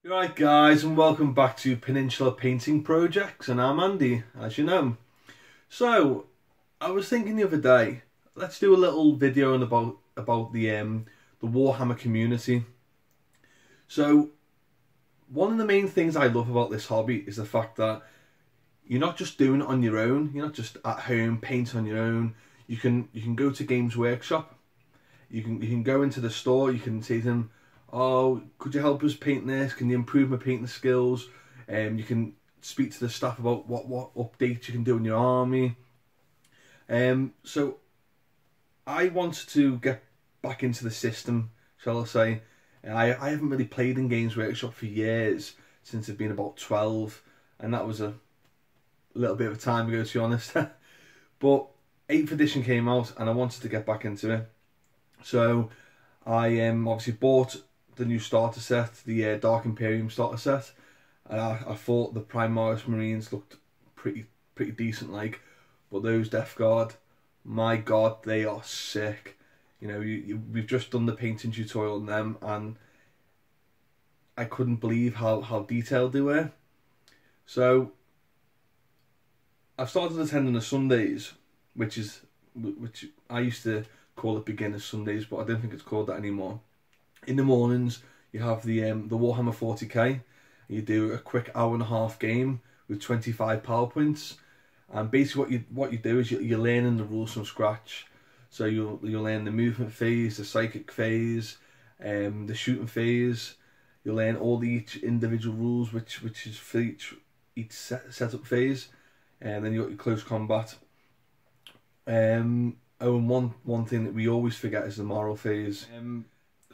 Right guys, and welcome back to Peninsula Painting Projects, and I'm Andy, as you know. So, I was thinking the other day, let's do a little video about the Warhammer community. So, one of the main things I love about this hobby is the fact that you're not just doing it on your own, you're not just at home painting on your own. You can go to Games Workshop, you can go into the store, you can say to them, oh, could you help us paint this? Can you improve my painting skills? You can speak to the staff about what updates you can do in your army. So I wanted to get back into the system, shall I say. I haven't really played in Games Workshop for years, since I've been about 12, and that was a little bit of a time ago, to be honest. But 8th edition came out and I wanted to get back into it. So I obviously bought the new starter set, the Dark Imperium starter set. I thought the Primaris Marines looked pretty decent, like, but those Death Guard, my god, they are sick. You know, we've just done the painting tutorial on them, and I couldn't believe how detailed they were. So I've started attending the Sundays, which I used to call it Beginner's Sundays, but I don't think it's called that anymore. In the mornings, you have the Warhammer 40k, and you do a quick hour-and-a-half game with 25 PowerPoints. And basically, what you do is you're learning the rules from scratch. So you'll learn the movement phase, the psychic phase, the shooting phase. You'll learn all each individual rules, which is for each setup phase, and then you got your close combat. Oh, and one thing that we always forget is the moral phase.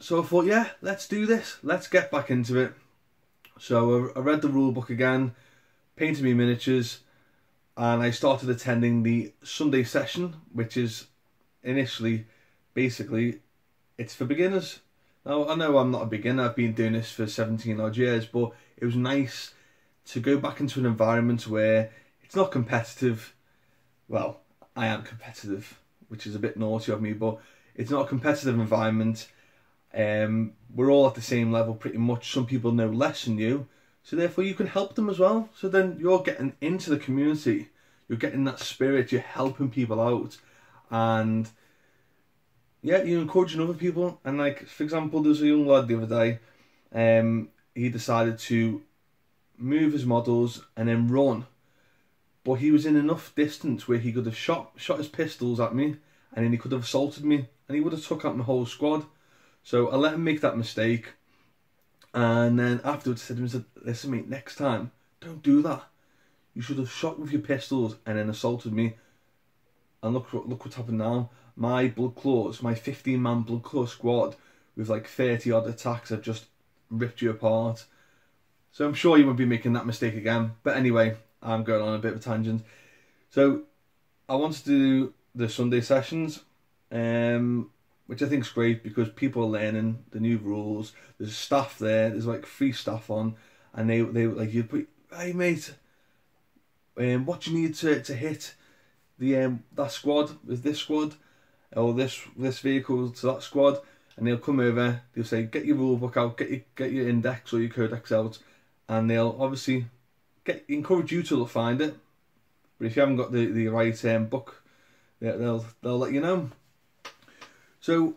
So I thought, yeah, let's do this. Let's get back into it. So I read the rule book again, painted me miniatures, and I started attending the Sunday session, which is initially, basically, it's for beginners. Now, I know I'm not a beginner. I've been doing this for 17 odd years, but it was nice to go back into an environment where it's not competitive. Well, I am competitive, which is a bit naughty of me, but it's not a competitive environment. We're all at the same level pretty much. Some people know less than you, so therefore you can help them as well. So then you're getting into the community, you're getting that spirit, you're helping people out, and yeah, you're encouraging other people. And like, for example, there was a young lad the other day, he decided to move his models and then run, but he was in enough distance where he could have shot his pistols at me, and then he could have assaulted me, and he would have took out my whole squad. So I let him make that mistake, and then afterwards I said to him, listen mate, next time, don't do that. You should have shot with your pistols and then assaulted me. And look what's happened now. My Blood Claws, my 15-man Blood Claw squad with like 30 odd attacks have just ripped you apart. So I'm sure you won't be making that mistake again. But anyway, I'm going on a bit of a tangent. So I wanted to do the Sunday sessions, which I think is great because people are learning the new rules. There's staff there. There's like 3 staff on, and they like, you put, hey mate, what do you need to hit the that squad with this squad, or this vehicle to that squad, and they'll come over. They'll say, get your rule book out, get your index or your codex out, and they'll obviously encourage you to find it. But if you haven't got the right book, they'll let you know. So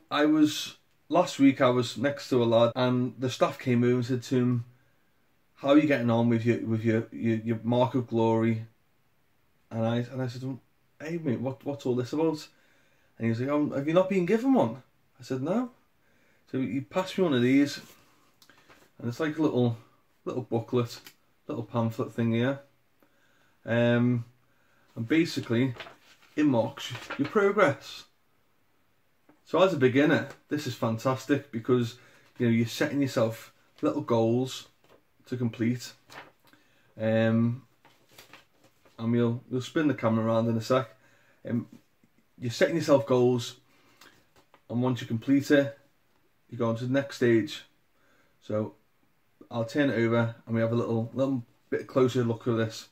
last week I was next to a lad, and the staff came over and said to him, how are you getting on with your mark of glory? And I said to him, hey mate, what's all this about? And he was like, oh, have you not been given one? I said, no. So he passed me one of these, and it's like a little booklet, little pamphlet thing here. And basically it marks your progress. So as a beginner, this is fantastic because, you know, you're setting yourself little goals to complete. And we'll spin the camera around in a sec. You're setting yourself goals, and once you complete it, you go on to the next stage. So I'll turn it over and we have a little bit closer look at this.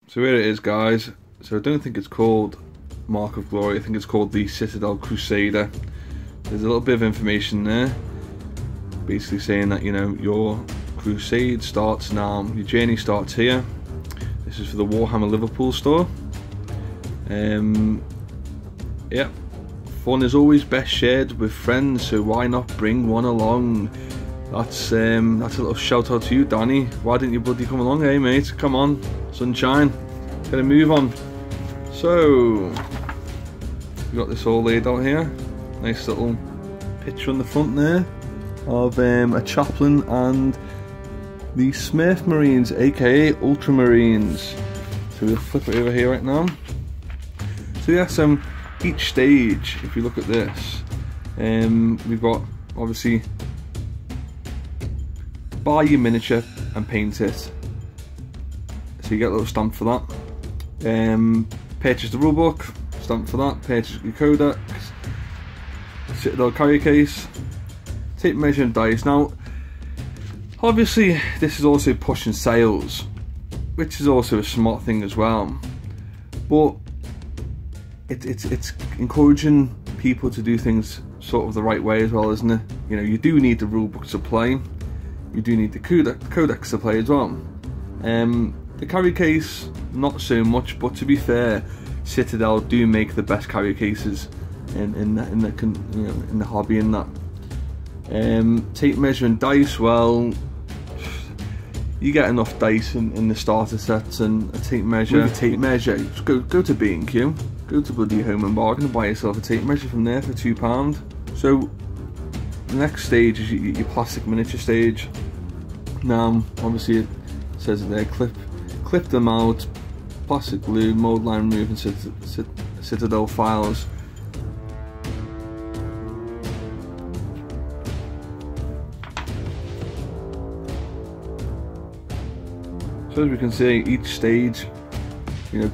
So here it is, guys. So I don't think it's called Mark of Glory, I think it's called the Citadel Crusader. There's a little bit of information there, basically saying that, you know, your crusade starts now. Your journey starts here. This is for the Warhammer Liverpool store. Yeah, fun is always best shared with friends, so why not bring one along? That's a little shout out to you, Danny. Why didn't you bloody come along, hey mate? Come on, sunshine. Gonna move on. So we got this all laid out here. Nice little picture on the front there of a chaplain and the Smurf Marines, aka Ultramarines. So we'll flip it over here right now. So yes, each stage, if you look at this, we've got obviously buy your miniature and paint it. So you get a little stamp for that. Purchase the rulebook, stamp for that. Purchase your codex, Citadel carrier case, tape measure and dice. Now, obviously, this is also pushing sales, which is also a smart thing as well. But it's encouraging people to do things sort of the right way as well, isn't it? You know, you do need the rulebook to play. You do need the codex to play as well. The carrier case, not so much, but to be fair, Citadel do make the best carrier cases in the hobby and that. Tape measure and dice, well, you get enough dice in the starter sets and a tape measure. With a tape measure, just go to B&Q, go to bloody Home and Bargain and buy yourself a tape measure from there for £2. So the next stage is your plastic miniature stage. Now, obviously it says it there, clip them out, plastic glue, mold line remove and Citadel files. So as we can see, each stage, you know,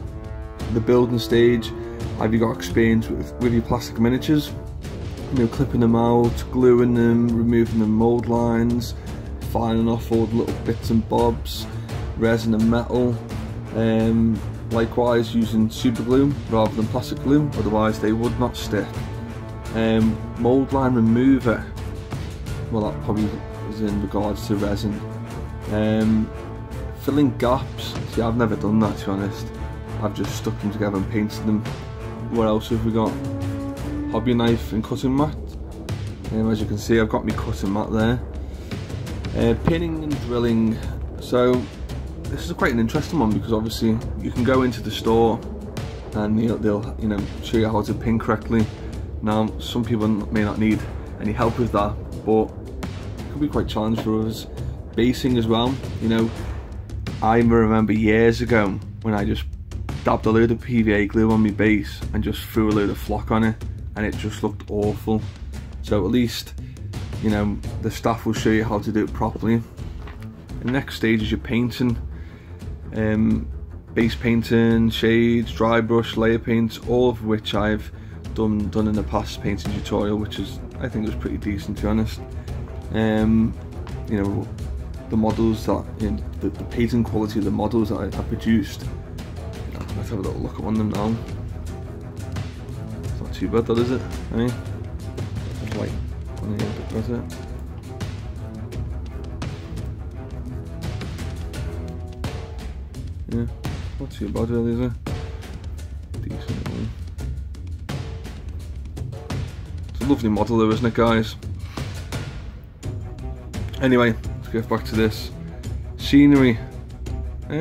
the building stage, have you got experience with your plastic miniatures? You know, clipping them out, gluing them, removing the mold lines, filing off all the little bits and bobs, resin and metal. Likewise, using super glue rather than plastic glue, otherwise they would not stick. Mold line remover, well, that probably is in regards to resin. Filling gaps, see, I've never done that, to be honest. I've just stuck them together and painted them. What else have we got? Hobby knife and cutting mat. As you can see, I've got my cutting mat there. Pinning and drilling. So this is quite an interesting one, because obviously you can go into the store and they'll show you how to pin correctly. Now, some people may not need any help with that, but it could be quite challenging for us. Basing as well, you know. I remember years ago when I just dabbed a load of PVA glue on my base and just threw a load of flock on it, and it just looked awful. So at least, you know, the staff will show you how to do it properly. The next stage is your painting. Base painting, shades, dry brush, layer paints, all of which I've done in the past painting tutorial, which is, I think, was pretty decent, to be honest. You know, the models that, the painting quality of the models that I produced. Let's have a little look at one of them now. It's not too bad, that is it? I mean, it's like on the end, that's it. Yeah, not too bad really, is it? Decent one. It's a lovely model though, isn't it, guys? Anyway, let's get back to this. Scenery. I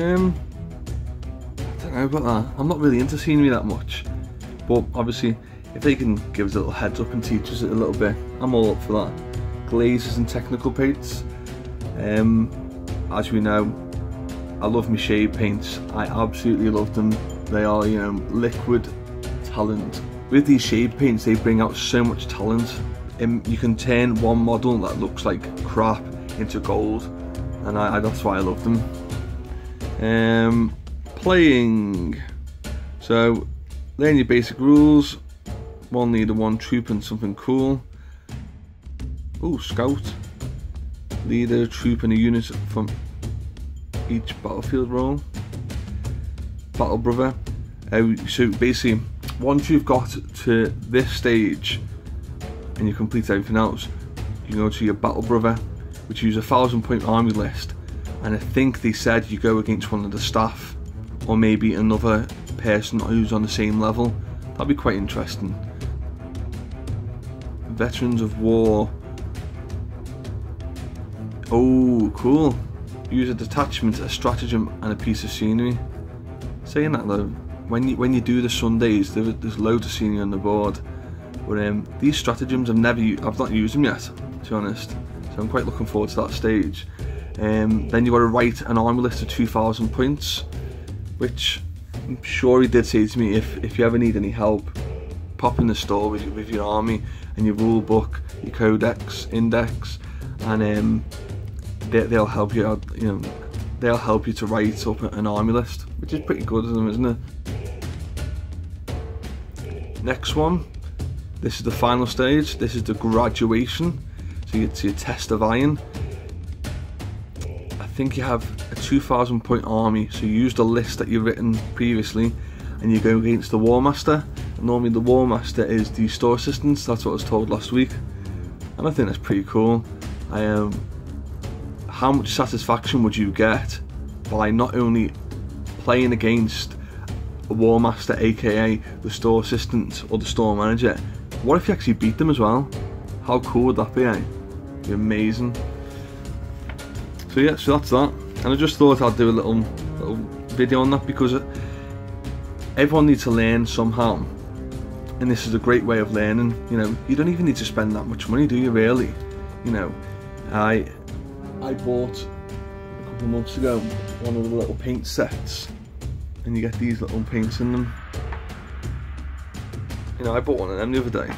don't know about that. I'm not really into scenery that much. But obviously, if they can give us a little heads up and teach us it a little bit, I'm all up for that. Glazes and technical paints. As we know, I love my shade paints. I absolutely love them. They are, you know, liquid talent. With these shade paints, they bring out so much talent. You can turn one model that looks like crap into gold, and that's why I love them. Playing. So, learn your basic rules. One leader, one troop, and something cool. Oh, scout. Leader, troop, and a unit from each battlefield role. Battle brother. So basically, once you've got to this stage and you complete everything else, you go to your battle brother, which use a 1,000-point army list, and I think they said you go against one of the staff or maybe another person who's on the same level. That'd be quite interesting. Veterans of War. Oh, cool. Use a detachment, a stratagem and a piece of scenery. Saying that though, when you do the Sundays, there's loads of scenery on the board. But these stratagems I've not used them yet, to be honest. So I'm quite looking forward to that stage. Then you've got to write an army list of 2,000 points, which I'm sure he did say to me, if you ever need any help, pop in the store with your army and your rule book, your codex, index, and they'll help you out. You know, they'll help you to write up an army list, which is pretty good of them, isn't it? Next one. This is the final stage. This is the graduation. So you get to your test of iron. I think you have a 2,000-point army. So you use the list that you've written previously, and you go against the War Master. And normally the War Master is the store assistant. That's what I was told last week, and I think that's pretty cool. How much satisfaction would you get by not only playing against a War Master, aka the store assistant or the store manager? What if you actually beat them as well? How cool would that be, eh? It'd be amazing. So yeah, so that's that. And I just thought I'd do a little video on that, because everyone needs to learn somehow. And this is a great way of learning. You know, you don't even need to spend that much money, do you really? You know, I bought a couple of months ago one of the little paint sets, and you get these little paints in them. You know, I bought one of them the other day.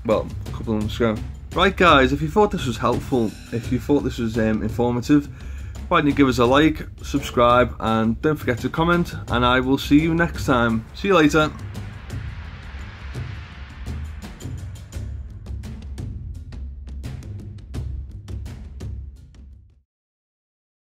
Well, a couple of months ago. Right guys, if you thought this was helpful, if you thought this was informative, why don't you give us a like, subscribe, and don't forget to comment, and I will see you next time. See you later.